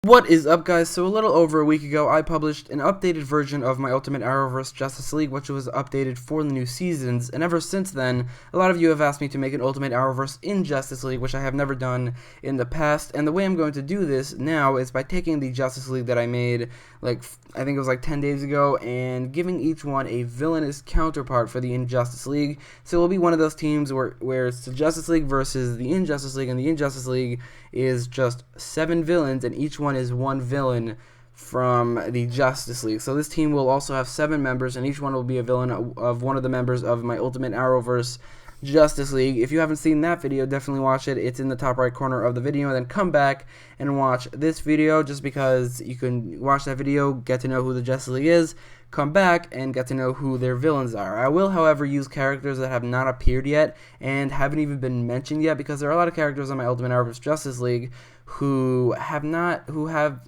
What is up, guys? So a little over a week ago, I published an updated version of my Ultimate Arrowverse Justice League, which was updated for the new seasons, and ever since then, a lot of you have asked me to make an Ultimate Arrowverse in Justice League, which I have never done in the past, and the way I'm going to do this now is by taking the Justice League that I made, I think it was 10 days ago, and giving each one a villainous counterpart for the Injustice League. So it will be one of those teams where it's the Justice League versus the Injustice League, and the Injustice League is just 7 villains, and each one is one villain from the Justice League. So this team will also have 7 members, and each one will be a villain of one of the members of my Ultimate Arrowverse Justice League. If you haven't seen that video, definitely watch it. It's in the top right corner of the video, and then come back and watch this video, just because you can watch that video, get to know who the Justice League is, come back and get to know who their villains are. I will, however, use characters that have not appeared yet and haven't even been mentioned yet, because there are a lot of characters on my Ultimate Arrowverse Justice League who have not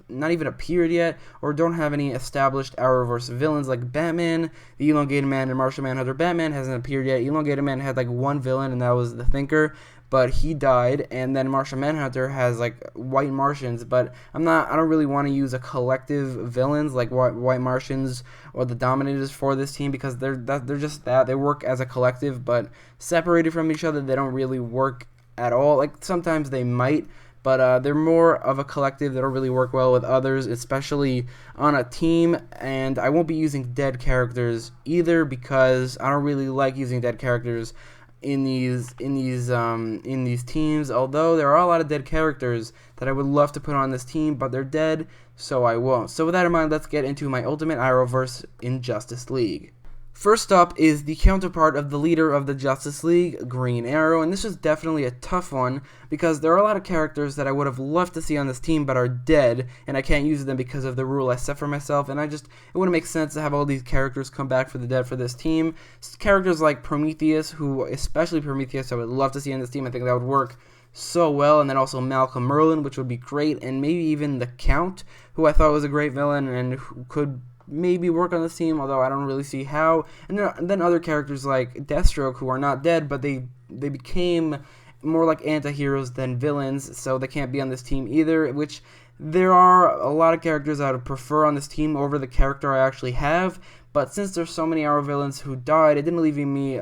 even appeared yet, or don't have any established Arrowverse villains, like Batman, the Elongated Man, and Martian Manhunter. Batman hasn't appeared yet. Elongated Man had one villain, and that was the Thinker, but he died. And then Martian Manhunter has White Martians, but I don't really want to use a collective villains like White Martians or the Dominators for this team, because they're just that. They work as a collective, but separated from each other, they don't really work at all. Sometimes they might, but they're more of a collective. They don't really work well with others, especially on a team. And I won't be using dead characters either, because I don't really like using dead characters in these teams. Although there are a lot of dead characters that I would love to put on this team, but they're dead, so I won't. So with that in mind, let's get into my Ultimate Arrowverse Injustice League. First up is the counterpart of the leader of the Justice League, Green Arrow, and this is definitely a tough one, because there are a lot of characters that I would have loved to see on this team but are dead, and I can't use them because of the rule I set for myself, and it wouldn't make sense to have all these characters come back for the dead for this team. Characters like Prometheus, especially Prometheus, I would love to see on this team. I think that would work so well. And then also Malcolm Merlin, which would be great, and maybe even the Count, who I thought was a great villain and who could maybe work on this team, although I don't really see how. And then other characters like Deathstroke, who are not dead, but they became more like anti-heroes than villains, so they can't be on this team either, which there are a lot of characters I would prefer on this team over the character I actually have. But since there's so many Arrow villains who died, it didn't leave me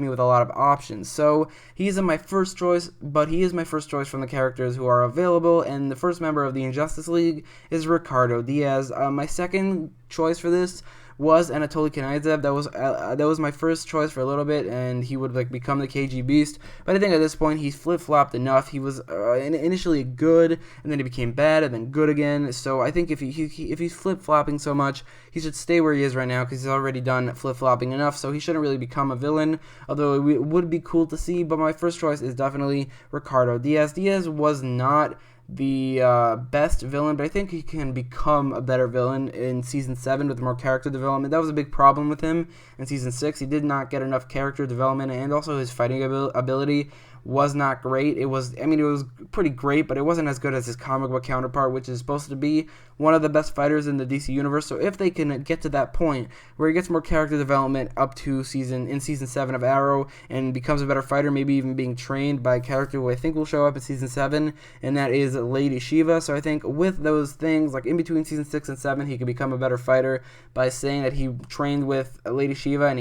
with a lot of options. So he isn't my first choice, but he is my first choice from the characters who are available. And the first member of the Injustice League is Ricardo Diaz. My second choice for this was Anatoly Knaizev. That was my first choice for a little bit, and he would become the KG Beast. But I think at this point he's flip-flopped enough. He was initially good, and then he became bad, and then good again. So I think if he's flip-flopping so much, he should stay where he is right now, because he's already done flip-flopping enough. So he shouldn't really become a villain, although it would be cool to see. But my first choice is definitely Ricardo Diaz. Diaz was not the best villain, but I think he can become a better villain in Season 7 with more character development. That was a big problem with him in Season 6. He did not get enough character development, and also his fighting ability was not great. It was pretty great, but it wasn't as good as his comic book counterpart, which is supposed to be one of the best fighters in the DC universe. So if they can get to that point where he gets more character development up to Season 7 of Arrow and becomes a better fighter, maybe even being trained by a character who I think will show up in Season 7, and that is Lady Shiva. So I think with those things, in between Season 6 and 7, he could become a better fighter by saying that he trained with Lady Shiva, and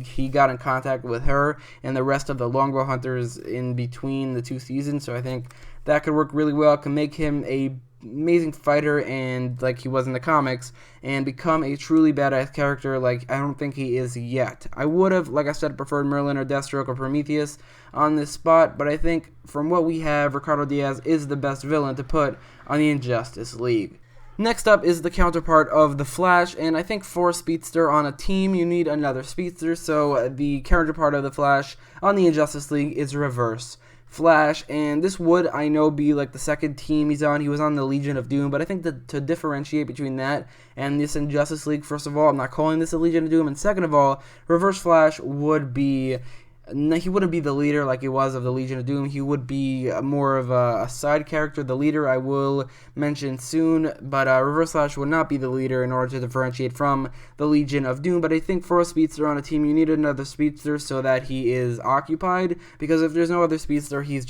he got in contact with her and the rest of the Longbow Hunters in between the 2 seasons. So I think that could work really well. It can make him a amazing fighter, and like he was in the comics, and become a truly badass character like I don't think he is yet. I would have, like I said, preferred Merlin or Deathstroke or Prometheus on this spot, but I think from what we have, Ricardo Diaz is the best villain to put on the Injustice League. Next up is the counterpart of the Flash, and I think for a speedster on a team, you need another speedster, so the counterpart of the Flash on the Injustice League is Reverse Flash, and this would, I know, be the second team he's on. He was on the Legion of Doom, but I think that to differentiate between that and this Injustice League, first of all, I'm not calling this a Legion of Doom, and second of all, Reverse Flash would be he wouldn't be the leader like he was of the Legion of Doom. He would be more of a side character. The leader I will mention soon, but Reverse Flash would not be the leader in order to differentiate from the Legion of Doom. But I think for a speedster on a team, you need another speedster so that he is occupied, because if there's no other speedster, he could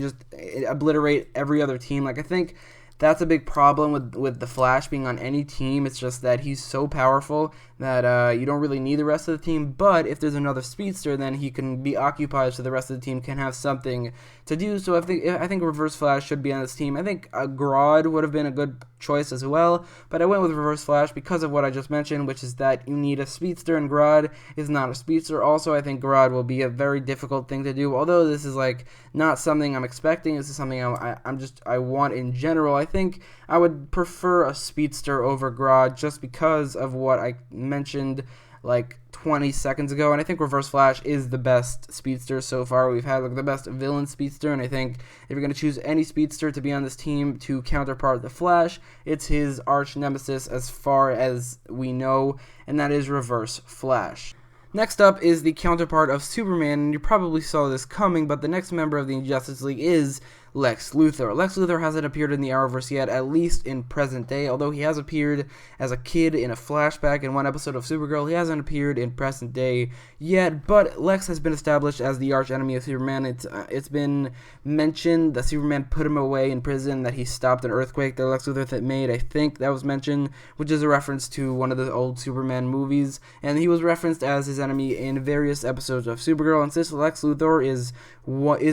just obliterate every other team. I think That's a big problem with the Flash being on any team. It's just that he's so powerful that you don't really need the rest of the team. But if there's another speedster, then he can be occupied, so the rest of the team can have something to do. So I think Reverse Flash should be on this team. I think Grodd would have been a good choice as well, but I went with Reverse Flash because of what I just mentioned, which is that you need a speedster, and Grodd is not a speedster. Also, I think Grodd will be a very difficult thing to do. Although this is like not something I'm expecting, this is something I want in general. I think I would prefer a speedster over Grodd just because of what I mentioned like 20 seconds ago, and I think Reverse Flash is the best speedster so far. We've had like the best villain speedster, and I think if you're going to choose any speedster to be on this team to counterpart the Flash, it's his arch nemesis as far as we know, and that is Reverse Flash. Next up is the counterpart of Superman, and you probably saw this coming, but the next member of the Justice League is Lex Luthor. Lex Luthor hasn't appeared in the Arrowverse yet, at least in present day, although he has appeared as a kid in a flashback in one episode of Supergirl. He hasn't appeared in present day yet, but Lex has been established as the arch enemy of Superman. It's been mentioned that Superman put him away in prison, that he stopped an earthquake that Lex Luthor made. I think that was mentioned, which is a reference to one of the old Superman movies, and he was referenced as his enemy in various episodes of Supergirl. And since Lex Luthor is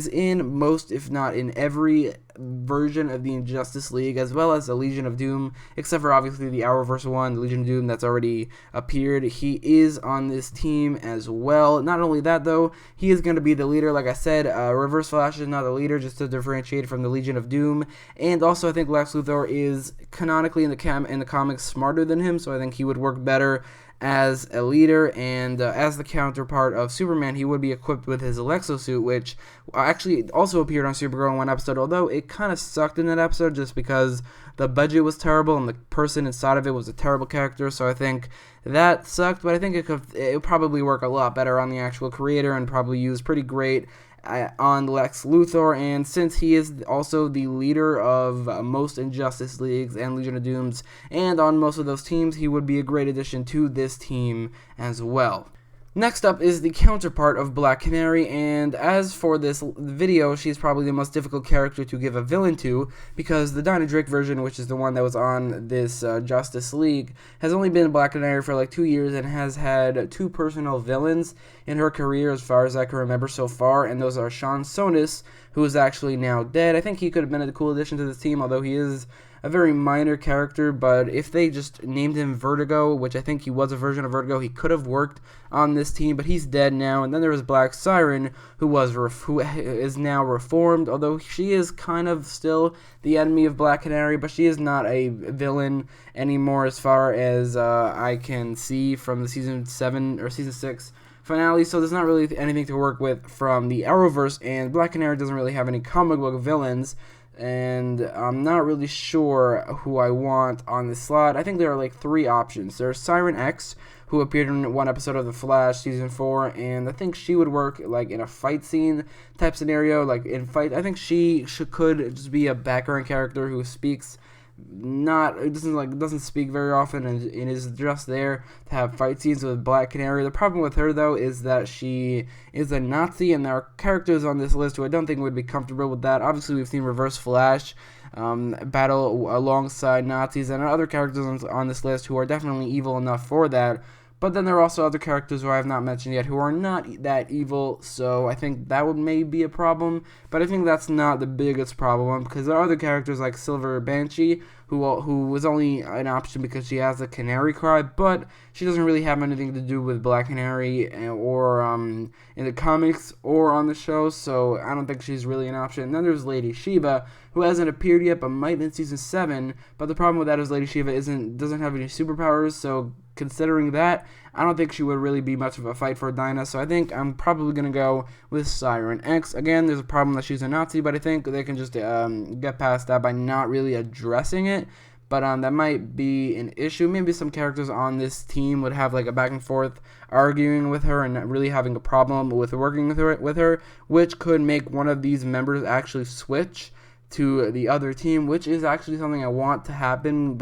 in most, if not in every version of the Injustice League, as well as the Legion of Doom, except for obviously the Arrowverse one, the Legion of Doom that's already appeared, he is on this team as well. Not only that though, he is going to be the leader. Like I said, Reverse Flash is not the leader, just to differentiate from the Legion of Doom. And also I think Lex Luthor is canonically in the comics smarter than him, so I think he would work better as a leader, and as the counterpart of Superman, he would be equipped with his Alexosuit, which actually also appeared on Supergirl in one episode, although it kind of sucked in that episode just because the budget was terrible and the person inside of it was a terrible character, so I think that sucked, but I think it would probably work a lot better on the actual creator and probably use pretty great on Lex Luthor. And since he is also the leader of most Injustice Leagues and Legion of Dooms, and on most of those teams, he would be a great addition to this team as well. Next up is the counterpart of Black Canary, and as for this video, she's probably the most difficult character to give a villain to, because the Dinah Drake version, which is the one that was on this Justice League, has only been Black Canary for like 2 years and has had 2 personal villains in her career as far as I can remember so far, and those are Sean Sonis, who is actually now dead. I think he could have been a cool addition to this team, although he is a very minor character, but if they just named him Vertigo, which I think he was a version of Vertigo, he could have worked on this team, but he's dead now. And then there was Black Siren, who is now reformed, although she is kind of still the enemy of Black Canary, but she is not a villain anymore as far as I can see from the season 7 or season 6 finale, so there's not really anything to work with from the Arrowverse, and Black Canary doesn't really have any comic book villains, and I'm not really sure who I want on this slot. I think there are like 3 options. There's Siren X, who appeared in one episode of The Flash season 4, and I think she would work like in a fight scene type scenario, like in fight. I think she could just be a background character who speaks doesn't speak very often and is just there to have fight scenes with Black Canary. The problem with her though is that she is a Nazi, and there are characters on this list who I don't think would be comfortable with that. Obviously we've seen Reverse Flash battle alongside Nazis, and other characters on this list who are definitely evil enough for that. But then there are also other characters who I have not mentioned yet who are not that evil, so I think that would maybe be a problem. But I think that's not the biggest problem, because there are other characters like Silver Banshee, who was only an option because she has a Canary cry, but she doesn't really have anything to do with Black Canary or in the comics or on the show, so I don't think she's really an option. And then there's Lady Shiva, who hasn't appeared yet but might in season 7, but the problem with that is Lady Shiva doesn't have any superpowers, so considering that, I don't think she would really be much of a fight for Dinah, so I think I'm probably going to go with Siren X. Again, there's a problem that she's a Nazi, but I think they can just get past that by not really addressing it, but that might be an issue. Maybe some characters on this team would have like a back and forth arguing with her and really having a problem with working with her, which could make one of these members actually switch to the other team, which is actually something I want to happen.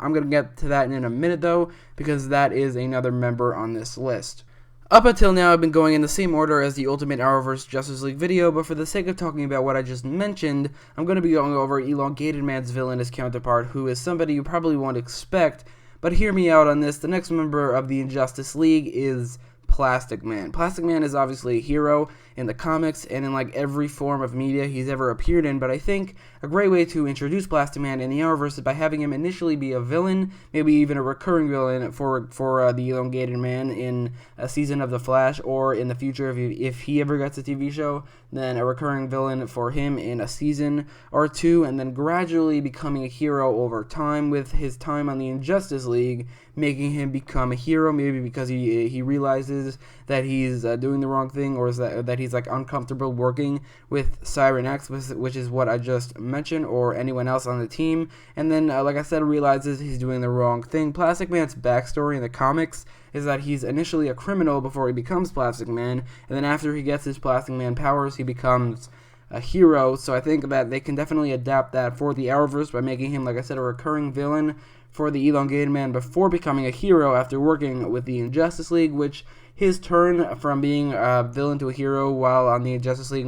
I'm going to get to that in a minute though, because that is another member on this list. Up until now, I've been going in the same order as the Ultimate Arrowverse Justice League video, but for the sake of talking about what I just mentioned, I'm going to be going over Elongated Man's villainous counterpart, who is somebody you probably won't expect, but hear me out on this. The next member of the Injustice League is Plastic Man. Plastic Man is obviously a hero in the comics and in like every form of media he's ever appeared in, but I think a great way to introduce Plastic Man in the Arrowverse is by having him initially be a villain, maybe even a recurring villain for the Elongated Man in a season of The Flash, or in the future if he ever gets a TV show, then a recurring villain for him in a season or two, and then gradually becoming a hero over time with his time on the Injustice League, making him become a hero, maybe because he realizes that he's doing the wrong thing, or is that he's like uncomfortable working with Siren X, which is what I just mentioned, or anyone else on the team, and then like I said, realizes he's doing the wrong thing. Plastic Man's backstory in the comics is that he's initially a criminal before he becomes Plastic Man, and then after he gets his Plastic Man powers, he becomes a hero. So I think that they can definitely adapt that for the Arrowverse by making him, like I said, a recurring villain for the Elongated Man before becoming a hero after working with the Injustice League, which his turn from being a villain to a hero while on the Justice League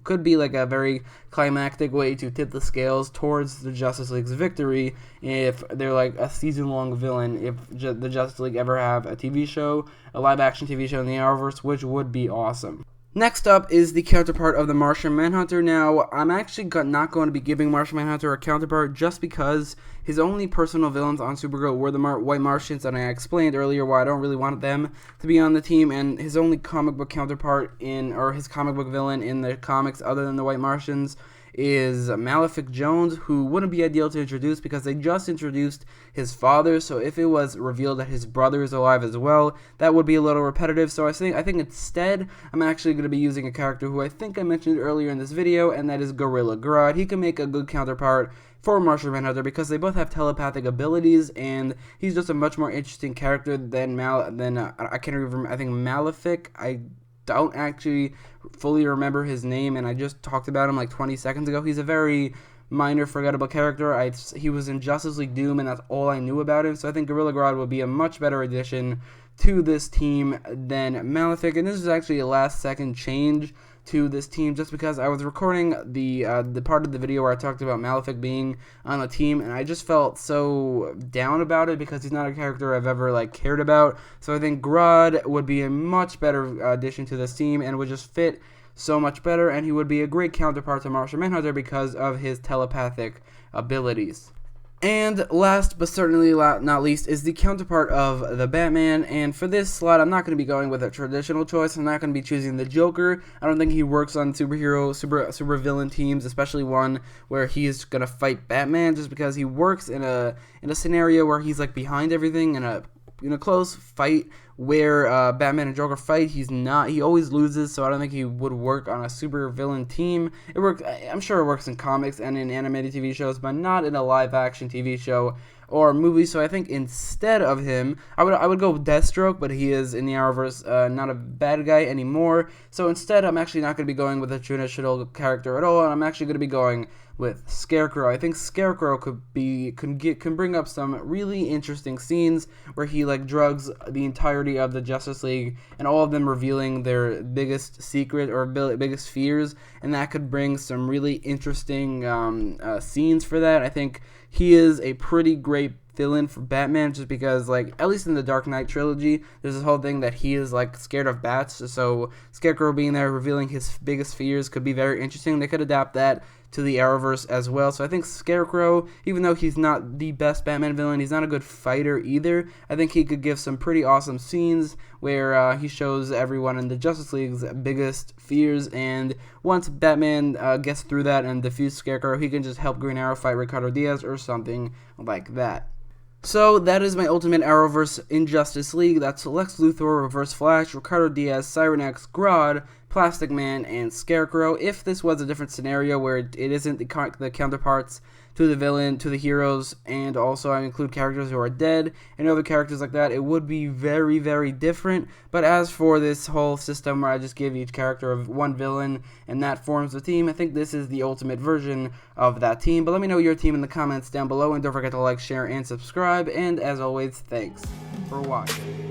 could be like a very climactic way to tip the scales towards the Justice League's victory if they're like a season-long villain, if the Justice League ever have a TV show, a live-action TV show in the Arrowverse, which would be awesome. Next up is the counterpart of the Martian Manhunter. Now, I'm actually not going to be giving Martian Manhunter a counterpart just because his only personal villains on Supergirl were the White Martians, and I explained earlier why I don't really want them to be on the team, and his only comic book counterpart or his comic book villain in the comics other than the White Martians is Malefic Jones, who wouldn't be ideal to introduce because they just introduced his father, so if it was revealed that his brother is alive as well, that would be a little repetitive. So I think instead I'm actually going to be using a character who I think I mentioned earlier in this video, and that is Gorilla Grodd. He can make a good counterpart for Martian Manhunter because they both have telepathic abilities, and he's just a much more interesting character than I can't remember. I think Malefic. I don't actually fully remember his name, and I just talked about him like 20 seconds ago. He's a very minor, forgettable character. He was in Justice League Doom, and that's all I knew about him, so I think Gorilla Grodd would be a much better addition to this team than Malefic, and this is actually a last-second change to this team just because I was recording the part of the video where I talked about Malefic being on the team, and I just felt so down about it because he's not a character I've ever like cared about. So I think Grodd would be a much better addition to this team and would just fit so much better, and he would be a great counterpart to Martian Manhunter because of his telepathic abilities. And last but certainly not least is the counterpart of the Batman, and for this slot I'm not going to be going with a traditional choice. I'm not going to be choosing the Joker. I don't think he works on super villain teams, especially one where he's going to fight Batman, just because he works in a scenario where he's like behind everything in a close fight where Batman and Joker fight. He always loses, so I don't think he would work on a super villain team. I'm sure it works in comics and in animated TV shows, but not in a live action TV show or movie. So I think instead of him, I would go with Deathstroke, but he is in the Arrowverse not a bad guy anymore. So instead, I'm actually not going to be going with a traditional character at all, and I'm actually going to be going with Scarecrow. I think Scarecrow can bring up some really interesting scenes where he like drugs the entirety of the Justice League, and all of them revealing their biggest secret or biggest fears, and that could bring some really interesting scenes for that. I think he is a pretty great villain for Batman, just because, like, at least in the Dark Knight trilogy, there's this whole thing that he is like scared of bats, so Scarecrow being there revealing his biggest fears could be very interesting. They could adapt that to the Arrowverse as well. So I think Scarecrow, even though he's not the best Batman villain, he's not a good fighter either. I think he could give some pretty awesome scenes where he shows everyone in the Justice League's biggest fears, and once Batman gets through that and defeats Scarecrow, he can just help Green Arrow fight Ricardo Diaz or something like that. So that is my Ultimate Arrowverse Injustice League. That's Lex Luthor, Reverse Flash, Ricardo Diaz, Siren X, Grodd, Plastic Man, and Scarecrow. If this was a different scenario where it isn't the counterparts to the villain, to the heroes, and also I include characters who are dead and other characters like that, it would be very, very different. But as for this whole system where I just give each character of one villain and that forms the team, I think this is the ultimate version of that team. But let me know your team in the comments down below, and don't forget to like, share, and subscribe. And as always, thanks for watching.